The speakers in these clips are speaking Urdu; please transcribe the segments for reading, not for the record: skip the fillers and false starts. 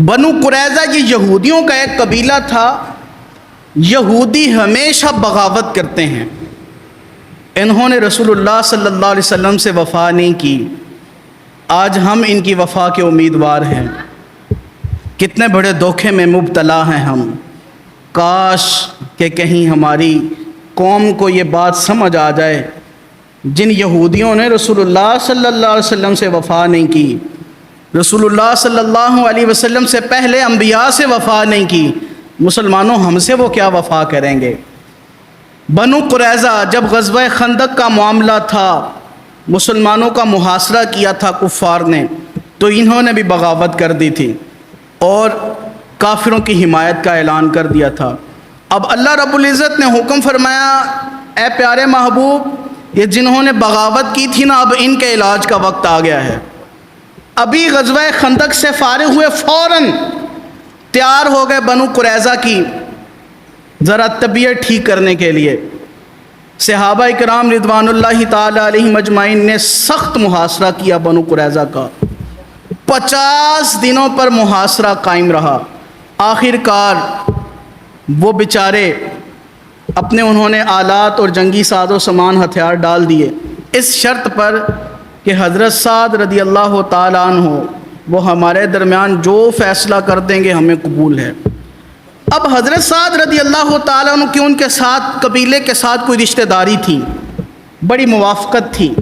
بنو قریظہ یہ یہودیوں کا ایک قبیلہ تھا۔ یہودی ہمیشہ بغاوت کرتے ہیں۔ انہوں نے رسول اللہ صلی اللہ علیہ وسلم سے وفا نہیں کی۔ آج ہم ان کی وفا کے امیدوار ہیں۔ کتنے بڑے دھوکے میں مبتلا ہیں ہم۔ کاش کہ کہیں ہماری قوم کو یہ بات سمجھ آ جائے، جن یہودیوں نے رسول اللہ صلی اللہ علیہ وسلم سے وفا نہیں کی، رسول اللہ صلی اللہ علیہ وسلم سے پہلے انبیاء سے وفا نہیں کی، مسلمانوں ہم سے وہ کیا وفا کریں گے؟ بنو قریظہ جب غزوہ خندق کا معاملہ تھا، مسلمانوں کا محاصرہ کیا تھا کفار نے، تو انہوں نے بھی بغاوت کر دی تھی اور کافروں کی حمایت کا اعلان کر دیا تھا۔ اب اللہ رب العزت نے حکم فرمایا، اے پیارے محبوب، یہ جنہوں نے بغاوت کی تھی نا، اب ان کے علاج کا وقت آ گیا ہے۔ ابھی غزوہ خندق سے فارغ ہوئے فوراً تیار ہو گئے بنو قریظہ کی ذرا طبیعت ٹھیک کرنے کے لیے۔ صحابہ کرام رضوان اللہ تعالی علیہم اجمعین نے سخت محاصرہ کیا بنو قریظہ کا۔ 50 دنوں پر محاصرہ قائم رہا۔ آخر کار وہ بیچارے اپنے انہوں نے آلات اور جنگی ساز و سامان ہتھیار ڈال دیے، اس شرط پر کہ حضرت سعد رضی اللہ تعالیٰ عنہ وہ ہمارے درمیان جو فیصلہ کر دیں گے ہمیں قبول ہے۔ اب حضرت سعد رضی اللہ تعالیٰ عنہ کی ان کے ساتھ قبیلے کے ساتھ کوئی رشتہ داری تھی، بڑی موافقت تھی۔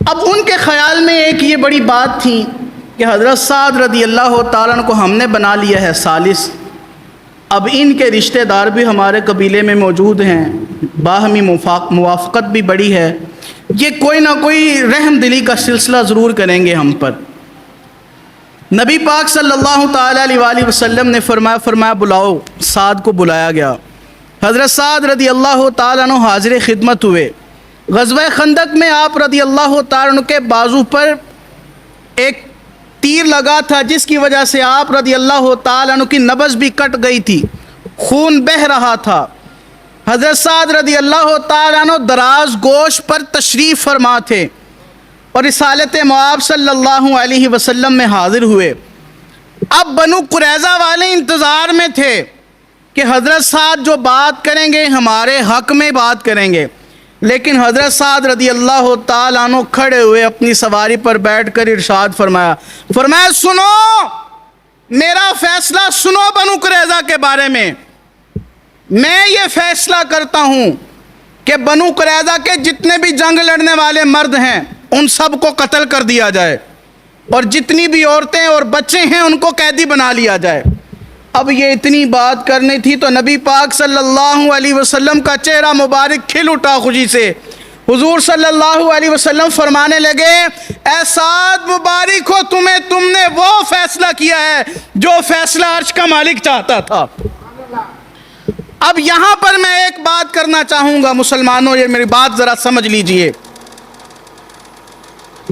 اب ان کے خیال میں ایک یہ بڑی بات تھی کہ حضرت سعد رضی اللہ تعالیٰ عنہ کو ہم نے بنا لیا ہے ثالث، اب ان کے رشتہ دار بھی ہمارے قبیلے میں موجود ہیں، باہمی موافقت بھی بڑی ہے، یہ کوئی نہ کوئی رحم دلی کا سلسلہ ضرور کریں گے ہم پر۔ نبی پاک صلی اللہ تعالیٰ علیہ وآلہ وسلم نے فرمایا بلاؤ۔ سعد کو بلایا گیا۔ حضرت سعد رضی اللہ تعالیٰ عنہ حاضر خدمت ہوئے۔ غزوہ خندق میں آپ رضی اللہ تعالیٰ عنہ کے بازو پر ایک تیر لگا تھا، جس کی وجہ سے آپ رضی اللہ تعالیٰ عنہ کی نبض بھی کٹ گئی تھی، خون بہہ رہا تھا۔ حضرت سعد رضی اللہ تعالیٰ عنہ دراز گوش پر تشریف فرما تھے اور رسالت مآب صلی اللہ علیہ وسلم میں حاضر ہوئے۔ اب بنو قریظہ والے انتظار میں تھے کہ حضرت سعد جو بات کریں گے ہمارے حق میں بات کریں گے، لیکن حضرت سعد رضی اللہ تعالیٰ عنہ کھڑے ہوئے اپنی سواری پر بیٹھ کر ارشاد فرمایا سنو، میرا فیصلہ سنو بنو قریظہ کے بارے میں۔ میں یہ فیصلہ کرتا ہوں کہ بنو قریظہ کے جتنے بھی جنگ لڑنے والے مرد ہیں ان سب کو قتل کر دیا جائے، اور جتنی بھی عورتیں اور بچے ہیں ان کو قیدی بنا لیا جائے۔ اب یہ اتنی بات کرنی تھی تو نبی پاک صلی اللہ علیہ وسلم کا چہرہ مبارک کھل اٹھا خوشی سے۔ حضور صلی اللہ علیہ وسلم فرمانے لگے، اے سعد مبارک ہو تمہیں، تم نے وہ فیصلہ کیا ہے جو فیصلہ عرش کا مالک چاہتا تھا۔ اب یہاں پر میں ایک بات کرنا چاہوں گا مسلمانوں، یہ میری بات ذرا سمجھ لیجئے۔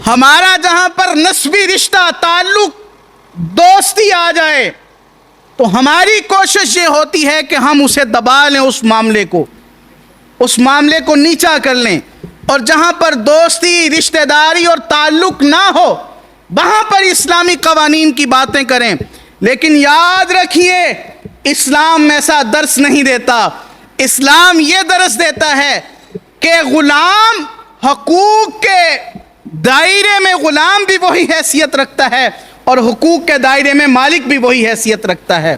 ہمارا جہاں پر نسبی رشتہ تعلق دوستی آ جائے تو ہماری کوشش یہ ہوتی ہے کہ ہم اسے دبا لیں، اس معاملے کو نیچا کر لیں، اور جہاں پر دوستی رشتہ داری اور تعلق نہ ہو وہاں پر اسلامی قوانین کی باتیں کریں۔ لیکن یاد رکھیے، اسلام ایسا درس نہیں دیتا۔ اسلام یہ درس دیتا ہے کہ غلام حقوق کے دائرے میں غلام بھی وہی حیثیت رکھتا ہے اور حقوق کے دائرے میں مالک بھی وہی حیثیت رکھتا ہے۔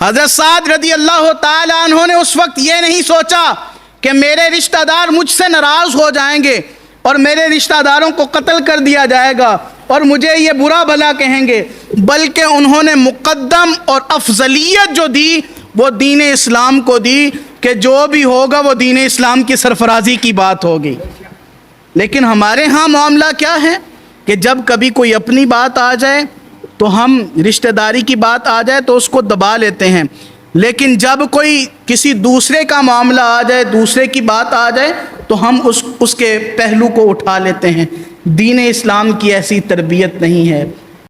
حضرت سعد رضی اللہ تعالیٰ عنہ نے اس وقت یہ نہیں سوچا کہ میرے رشتہ دار مجھ سے ناراض ہو جائیں گے اور میرے رشتہ داروں کو قتل کر دیا جائے گا اور مجھے یہ برا بھلا کہیں گے، بلکہ انہوں نے مقدم اور افضلیت جو دی وہ دین اسلام کو دی کہ جو بھی ہوگا وہ دین اسلام کی سرفرازی کی بات ہوگی۔ لیکن ہمارے ہاں معاملہ کیا ہے کہ جب کبھی کوئی اپنی بات آ جائے تو ہم رشتہ داری کی بات آ جائے تو اس کو دبا لیتے ہیں، لیکن جب کوئی کسی دوسرے کا معاملہ آ جائے، دوسرے کی بات آ جائے تو ہم اس کے پہلو کو اٹھا لیتے ہیں۔ دین اسلام کی ایسی تربیت نہیں ہے۔